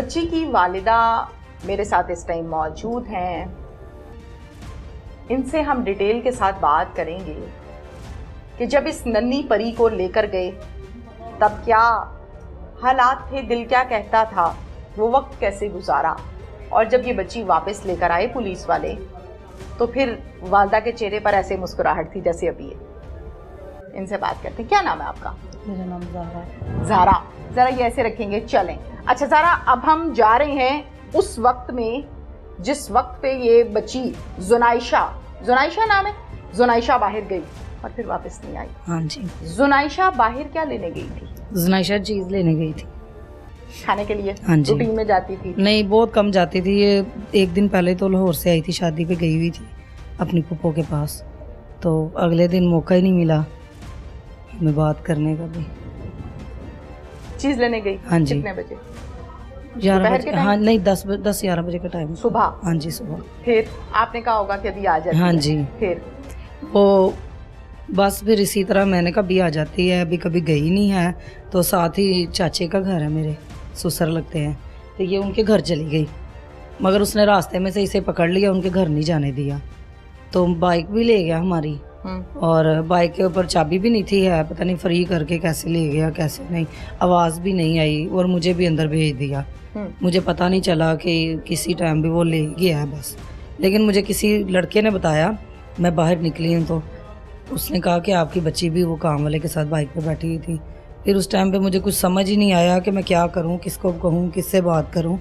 बच्ची की वालिदा मेरे साथ इस टाइम मौजूद हैं। इनसे हम डिटेल के साथ बात करेंगे कि जब इस नन्ही परी को लेकर गए तब क्या हालात थे, दिल क्या कहता था, वो वक्त कैसे गुजारा, और जब ये बच्ची वापस लेकर आए पुलिस वाले तो फिर वालदा के चेहरे पर ऐसे मुस्कुराहट थी जैसे अभी है। इनसे बात करते हैं। क्या नाम है आपका? मेरा नाम ज़ारा है। ज़ारा, ज़रा ये ऐसे रखेंगे, चलें। अच्छा ज़ारा, अब हम जा रहे हैं उस वक्त में जिस वक्त पे ये बच्ची जुनाइशा नाम है, जुनाइशा बाहर गई और फिर वापस नहीं आई। हाँ जी। जुनाइशा बाहर क्या लेने गई थी? जुनाइशा चीज़ लेने गई थी खाने के लिए। हाँ जी। रूटीन में जाती थी? नहीं, बहुत कम जाती थी। ये एक दिन पहले तो लाहौर से आई थी, शादी पे गई हुई थी अपनी पुप्पो के पास, तो अगले दिन मौका ही नहीं मिला हमें बात करने का भी। चीज लेने गई? हाँ जी। कितने बजे? 11 बजे। हाँ नहीं, 10-11 बजे का टाइम। सुबह? हाँ जी, सुबह। फिर आपने कहा होगा कि अभी आ जाती है। हाँ जी। फिर वो बस फिर इसी तरह मैंने कभी आ जाती है, अभी कभी गई नहीं है। तो साथ ही चाचे का घर है, मेरे ससुर लगते हैं, तो ये उनके घर चली गई, मगर उसने रास्ते में से इसे पकड़ लिया, उनके घर नहीं जाने दिया। तो बाइक भी ले गया हमारी, और बाइक के ऊपर चाबी भी नहीं थी, है पता नहीं फ्री करके कैसे ले गया कैसे नहीं, आवाज़ भी नहीं आई, और मुझे भी अंदर भेज दिया। मुझे पता नहीं चला कि किसी टाइम भी वो ले गया है बस। लेकिन मुझे किसी लड़के ने बताया, मैं बाहर निकली हूँ तो उसने कहा कि आपकी बच्ची भी वो काम वाले के साथ बाइक पे बैठी हुई थी। फिर उस टाइम पे मुझे कुछ समझ ही नहीं आया कि मैं क्या करूं, किसको कहूं, किससे बात करूं।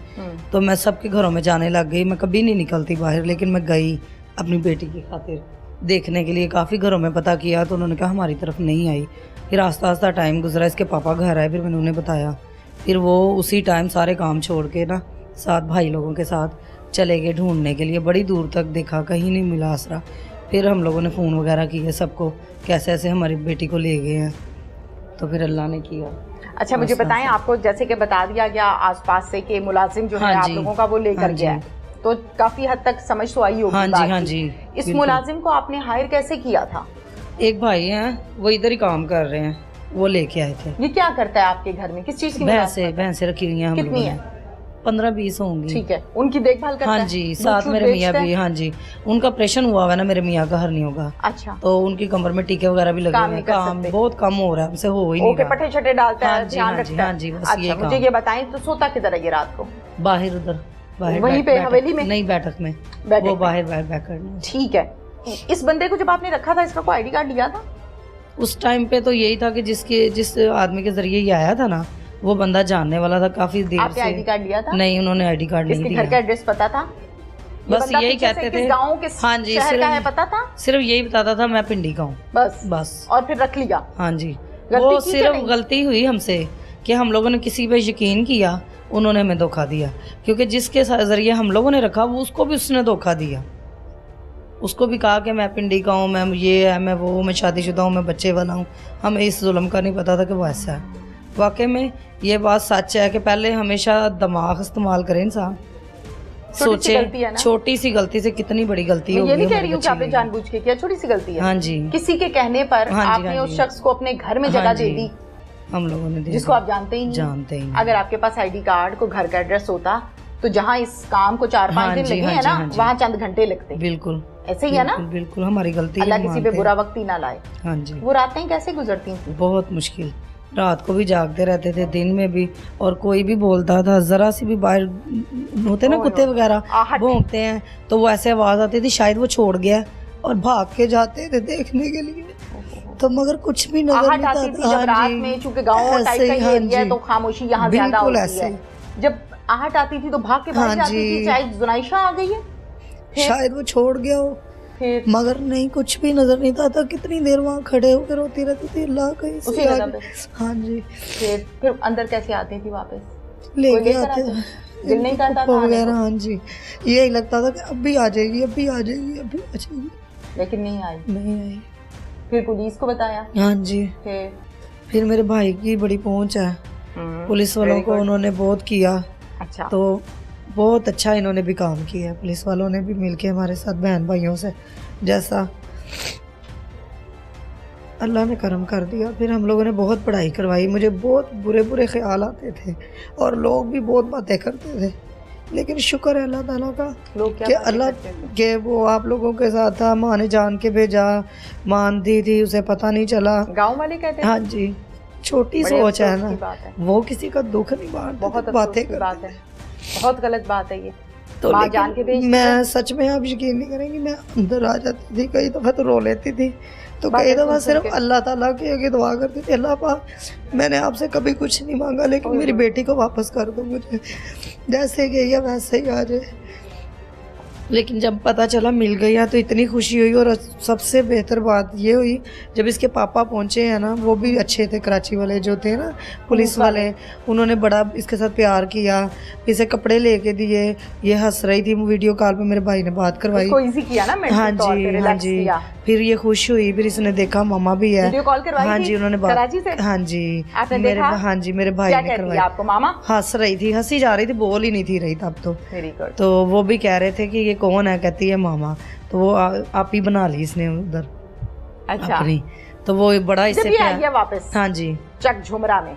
तो मैं सबके घरों में जाने लग गई। मैं कभी नहीं निकलती बाहर, लेकिन मैं गई अपनी बेटी की खातिर देखने के लिए। काफ़ी घरों में पता किया तो उन्होंने कहा हमारी तरफ नहीं आई। फिर आस्ता आस्ता टाइम गुजरा, इसके पापा घर आए, फिर मैंने उन्हें बताया। फिर वो उसी टाइम सारे काम छोड़ के ना 7 भाई लोगों के साथ चले गए ढूंढने के लिए। बड़ी दूर तक देखा, कहीं नहीं मिला आसरा। फिर हम लोगों ने फ़ोन वगैरह किए सबको, कैसे ऐसे हमारी बेटी को ले गए हैं, तो फिर अल्लाह ने किया। अच्छा, मुझे बताएं, आपको जैसे कि बता दिया गया आसपास से कि मुलाजिम जो है आप लोगों का वो लेकर गया है, तो काफी हद तक समझ तो आई होगी। हाँ जी, हाँ जी। इस मुलाजिम को आपने हायर कैसे किया था? एक भाई हैं, वो इधर ही काम कर रहे हैं, वो लेके आए थे। ये क्या करता है आपके घर में, किस चीज की? भैंसें रखी हुई हैं। कितनी है? 15-20 होंगी। ठीक है, उनकी देखभाल करता है? हाँ जी, साथ मेरे मियाँ भी। हाँ जी, उनका ऑपरेशन हुआ हुआ है ना, मेरे मियाँ का हर्नियों का। अच्छा। तो उनकी कमर में टीके वगैरह भी लगे हैं। काम बहुत कम हो रहा है, हमसे हो ही नहीं रहा। पट्टे छट्टे डालता है, ध्यान रखता है। हाँ जी, बस ये मुझे ये बताएं, तो सोता किधर है ये रात को? बाहर, उधर बाहर, वहीं पे हवेली में? नहीं, बैठक में। वो बाहर बैठक। ठीक है। इस बंदे को जब आपने रखा था, इसका कोई आईडी कार्ड लिया था? उस टाइम पे तो यही था कि जिस आदमी के जरिए ये आया था ना, वो बंदा जानने वाला था काफी देर से। आपने आईडी कार्ड लिया था? नहीं, उन्होंने आईडी कार्ड नहीं दिया। इसके घर का एड्रेस पता था? बस यही कहते थे। गाँव के हाँ जी, शहर का है पता था? सिर्फ यही बताता था मैं पिंडी का हूँ, बस। और फिर रख लिया? हाँ जी। वो सिर्फ गलती हुई हमसे कि हम लोगों ने किसी पे यकीन किया, उन्होंने हमें धोखा दिया। क्योंकि जिसके जरिए हम लोगों ने रखा, वो उसको भी उसने धोखा दिया। उसको भी कहा कि मैं पिंडी का हूँ, मैं ये है, मैं वो, मैं शादीशुदा हूँ, मैं बच्चे वाला हूँ। हमें इस जुल्म का नहीं पता था कि वो ऐसा है। वाकई में ये बात सच है कि पहले हमेशा दिमाग इस्तेमाल करें इंसान, सोचे। छोटी सी गलती से कितनी बड़ी गलती होगी। ये नहीं कह रही हूँ कि आपने जानबूझ के किया, छोटी सी गलती है। हाँ जी। किसी के कहने पर आपने उस शख्स को अपने घर में जगह दे दी, हम लोगों ने, जिसको आप जानते ही नहीं। अगर आपके पास आईडी कार्ड को घर का एड्रेस होता तो जहाँ इस काम को 4-5 दिन लगे हैं ना, वहाँ चंद घंटे लगते। बिल्कुल ऐसे ही है ना? बिल्कुल हमारी गलती। अल्लाह किसी पे बुरा वक्त ही ना लाए। हाँ जी। वो रातें कैसे गुजरती थी? बहुत मुश्किल, रात को भी जागते रहते थे, दिन में भी। और कोई भी बोलता था, जरा सी भी बाहर होते ना कुत्ते वगैरह भौंकते हैं, तो वो ऐसे आवाज आती थी शायद वो छोड़ गया, और भाग के जाते थे देखने के लिए, तो मगर कुछ भी नजर नहीं आता था। जब रात में, चूंकि गाँव टाइप का एरिया है तो खामोशी यहाँ ज्यादा होती है। जब आहट आती थी तो भाग के भाग जाती थी, शायद जुनाइशा आ गई है, शायद वो छोड़ गया हो, मगर नहीं, कुछ भी नजर नहीं आता। कितनी देर वहाँ खड़े होकर रोती रहती थी, अल्लाह कहीं। हाँ जी। फिर अंदर कैसे आती थी वापस? लेके आते थे, दिल नहीं करता था वगैरह। हाँ जी, यही लगता था कि अभी आ जाएगी, अभी आ जाएगी, अभी आ जाएगी, लेकिन नहीं आई। फिर पुलिस को बताया? हाँ जी। फिर मेरे भाई की बड़ी पहुंच है पुलिस वालों को, उन्होंने बहुत किया। अच्छा। तो बहुत अच्छा इन्होंने भी काम किया, पुलिस वालों ने भी मिलके हमारे साथ, बहन भाइयों से। जैसा अल्लाह ने करम कर दिया। फिर हम लोगों ने बहुत पढ़ाई करवाई, मुझे बहुत बुरे बुरे ख्याल आते थे और लोग भी बहुत बातें करते थे, लेकिन शुक्र है अल्लाह ताला का लोग क्या कि बातें अल्लाह करते थे? के वो आप लोगों के साथ था। माँ ने जान के भेजा, मान दी थी, उसे पता नहीं चला। गांव वाले कहते हाँ हैं जी, छोटी बड़े सोच है अफसोस ना, की बात है। वो किसी का दुख नहीं बांटते, बहुत तो अफसोस बातें की बात करते है, बहुत गलत बात है ये। तो माँ लेकिन जान के भेजती मैं सच में आप यकीन नहीं करेंगी, मैं अंदर आ जाती थी, कई दफ़ा तो रो लेती थी, तो बातें कई दफ़ा सुन सुन सिर्फ के। अल्लाह ताला के आगे दुआ करती थी, अल्लाह पाक मैंने आपसे कभी कुछ नहीं मांगा, लेकिन मेरी बेटी को वापस कर दो, मुझे जैसे गई है वैसे ही आ जाए। लेकिन जब पता चला मिल गया तो इतनी खुशी हुई। और सबसे बेहतर बात ये हुई जब इसके पापा पहुँचे हैं ना, वो भी अच्छे थे, कराची वाले जो थे ना पुलिस वाले, उन्होंने बड़ा इसके साथ प्यार किया, इसे कपड़े लेके दिए, ये हंस रही थी, वीडियो कॉल पे मेरे भाई ने बात करवाई। उसको इजी किया ना, मेंटल हाँ तौर पे जी, हाँ रिलैक्स जी, किया। फिर ये खुश हुई, फिर इसने देखा मामा भी है, वीडियो कॉल करवाई हाँ थी जी, उन्होंने बात, कराची से? हाँ जी, आपने मेरे देखा? हाँ जी, मेरे भाई क्या ने कहती है करवाई। आपको मामा? हंस रही थी, हंसी जा रही थी, बोल ही नहीं थी रही तब तो। Very good. तो वो भी कह रहे थे कि ये कौन है, कहती है मामा। तो वो आप ही बना ली इसने उधर अच्छा, अपनी, तो वो बड़ा जब इससे ये आई है वापस हाँ जी, चक झुमरा में,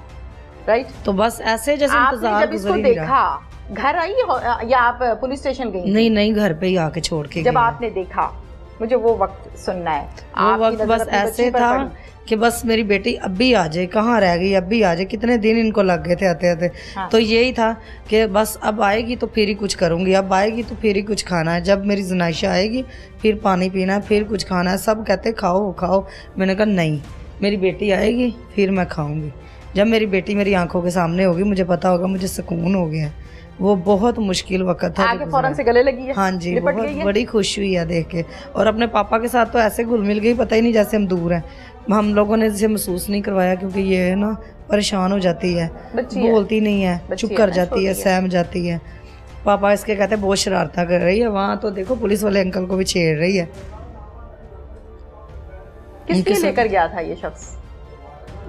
राइट? तो बस ऐसे जैसे आपने इंतजार जब इसको गुजर ही नहीं रहा। देखा, घर आई या आप पुलिस स्टेशन गई? नहीं नहीं, घर पे ही आके छोड़ के जब गई। आपने देखा, मुझे वो वक्त सुनना है। वो आपकी वक्त नज़र बस अपनी बच्ची ऐसे पर था पड़ी। कि बस मेरी बेटी अब भी आ जाए, कहाँ रह गई, अब भी आ जाए, कितने दिन इनको लग गए थे आते आते। हाँ। तो यही था कि बस अब आएगी तो फिर ही कुछ करूँगी, अब आएगी तो फिर ही कुछ खाना है, जब मेरी ज़नाइशा आएगी फिर पानी पीना है, फिर कुछ खाना है। सब कहते खाओ खाओ, मैंने कहा नहीं, मेरी बेटी आएगी फिर मैं खाऊँगी। जब मेरी बेटी मेरी आंखों के सामने होगी, मुझे पता होगा, मुझे सुकून हो गया है। वो बहुत मुश्किल वक्त था। आगे फौरन से गले लगी है? हाँ जी, लिपट बहुत गई है? बड़ी खुश हुई है देख के। और अपने पापा के साथ तो ऐसे घुल मिल गई, पता ही नहीं जैसे हम दूर हैं। हम लोगों ने इसे महसूस नहीं करवाया, क्योंकि ये है ना परेशान हो जाती है, बच्ची है। बोलती नहीं है, बच्ची चुप है कर ना, जाती है, छोटी है। सहम जाती है। पापा इसके कहते हैं बहुत शरारता कर रही है, वहाँ तो देखो पुलिस वाले अंकल को भी छेड़ रही है। किस इनके लिए साथ- लेकर गया था ये शख्स?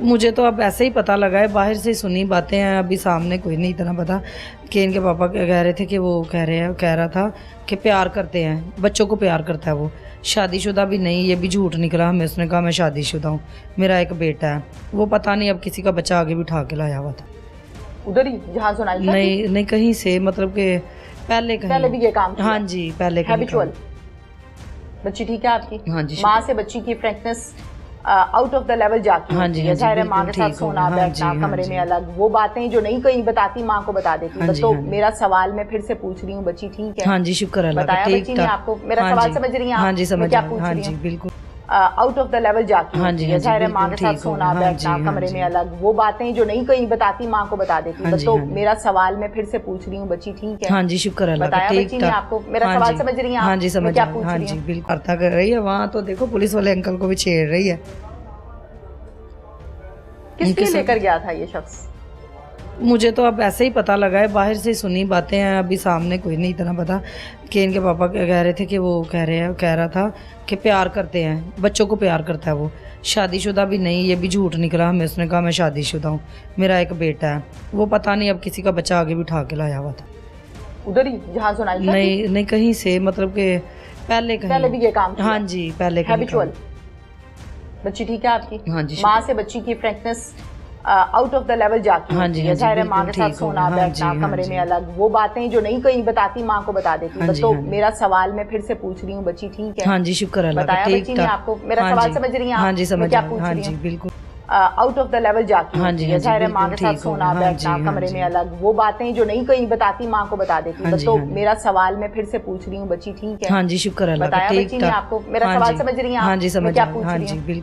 मुझे तो अब ऐसे ही पता लगा है, बाहर से सुनी बातें हैं, अभी सामने कोई नहीं इतना पता। कि इनके पापा कह रहे थे कि वो कह रहा था कि प्यार करते हैं, बच्चों को प्यार करता है वो, शादीशुदा भी नहीं, ये भी झूठ निकला। हमें उसने कहा मैं शादीशुदा हूँ, मेरा एक बेटा है। वो पता नहीं अब किसी का बच्चा आगे बिठा के लाया हुआ था। उधर ही जहाँ सुनाई था? नहीं नहीं, कहीं से, मतलब कि पहले पहले भी ये काम किया? हाँ जी, पहले कहीं हैबिचुअल। बच्ची ठीक है आपकी? हाँ जी, माँ से बच्ची की frankness out of the level जाती हाँ जी, है। हाँ जी, जाहिर है माँ बिल्कुल के साथ ठीक हो सोना, गया। हाँ बैठना, जी, हाँ कमरे जी। में अलग, वो बातें जो नहीं कहीं बताती माँ को बता देती। हाँ जी, तो हाँ जी। मेरा सवाल मैं फिर से पूछ रही हूँ, बच्ची ठीक है? हाँ जी, शुक्र अल्लाह का, बताया ठीक बच्ची ने था। आपको? मेरा हाँ सवाल जी, समझ रही हैं आप? हाँ जी, मैं समझ क्या आया। पूछ हाँ रही जी, हूँ? बिल्कुल। आउट ऑफ द लेवल जाती हाँ जी, हाँ है। जी, जाहिर है माँ बिल्कुल के साथ ठीक हो सोना, गया। हाँ बैठना, जी, हाँ कमरे जी। में अलग, वो बातें जो नहीं कहीं बताती माँ को बता देती। हाँ जी, तो हाँ जी। मेरा सवाल मैं फिर से पूछ रही हूँ, बच्ची ठीक है? हाँ जी, शुक्र अल्लाह का, बताया ठीक बच्ची ने था। आपको? मेरा हाँ सवाल जी, समझ रही हैं आप? हाँ जी, मैं समझ क्या आया। पूछ हाँ रही जी, हूँ? बिल्कुल वार्ता कर रही है, वहाँ तो देखो पुलिस वाले अंकल को भी छेड़ रही है। किस इनके लिए साथ- लेकर गया था ये शख्स? मुझे तो अब ऐसे ही पता लगा है, बाहर से सुनी बातें हैं, अभी सामने कोई नहीं इतना पता। कि इनके पापा कह रहे थे कि वो कह रहा था कि प्यार करते हैं, बच्चों को प्यार करता है वो, शादीशुदा भी नहीं, ये भी झूठ निकला। हमें उसने कहा मैं शादीशुदा हूँ, मेरा एक बेटा है। वो पता नहीं अब किसी का बच्चा आगे बिठा के लाया हुआ था। उधर ही जहाँ सुनाई था? नहीं नहीं, कहीं से, मतलब कि पहले पहले भी ये काम किया? हाँ जी, पहले कहीं हैबिचुअल। बच्ची ठीक है आपकी? हाँ जी, माँ से बच्ची की frankness out of the level जाती हाँ जी, हाँ है। जी, जाहिर है माँ के बिल्कुल साथ ठीक हो सोना, गया। हाँ बैठना, जी, हाँ कमरे जी। में अलग, वो बातें जो नहीं कहीं बताती माँ को बता देती। हाँ जी, तो हाँ जी। मेरा सवाल मैं फिर से पूछ रही हूँ, बच्ची ठीक है? हाँ जी, शुक्र अल्लाह का, बताया ठीक बच्ची ने था। आपको? मेरा हाँ सवाल जी, समझ रही हैं आप? हाँ जी, मैं समझ क्या आया। पूछ हाँ रही जी, हूँ? बिल्कुल। आउट ऑफ द लेवल जाती हाँ जी, हाँ है। जी, जाहिर है माँ के बिल्कुल साथ ठीक हो सोना, गया। हाँ बैठना, जी, हाँ कमरे जी। में अलग, वो बातें जो नहीं कहीं बताती माँ को बता देती। हाँ जी, तो हाँ जी। मेरा सवाल मैं फिर से पूछ रही हूँ, बच्ची ठीक है? हाँ जी, शुक्र अल्लाह का, बताया ठीक बच्ची ने था। आपको? मेरा हाँ सवाल जी, समझ रही हैं आप? हाँ जी, मैं समझ क्या आया। पूछ हाँ रही जी, हूँ? बिल्कुल।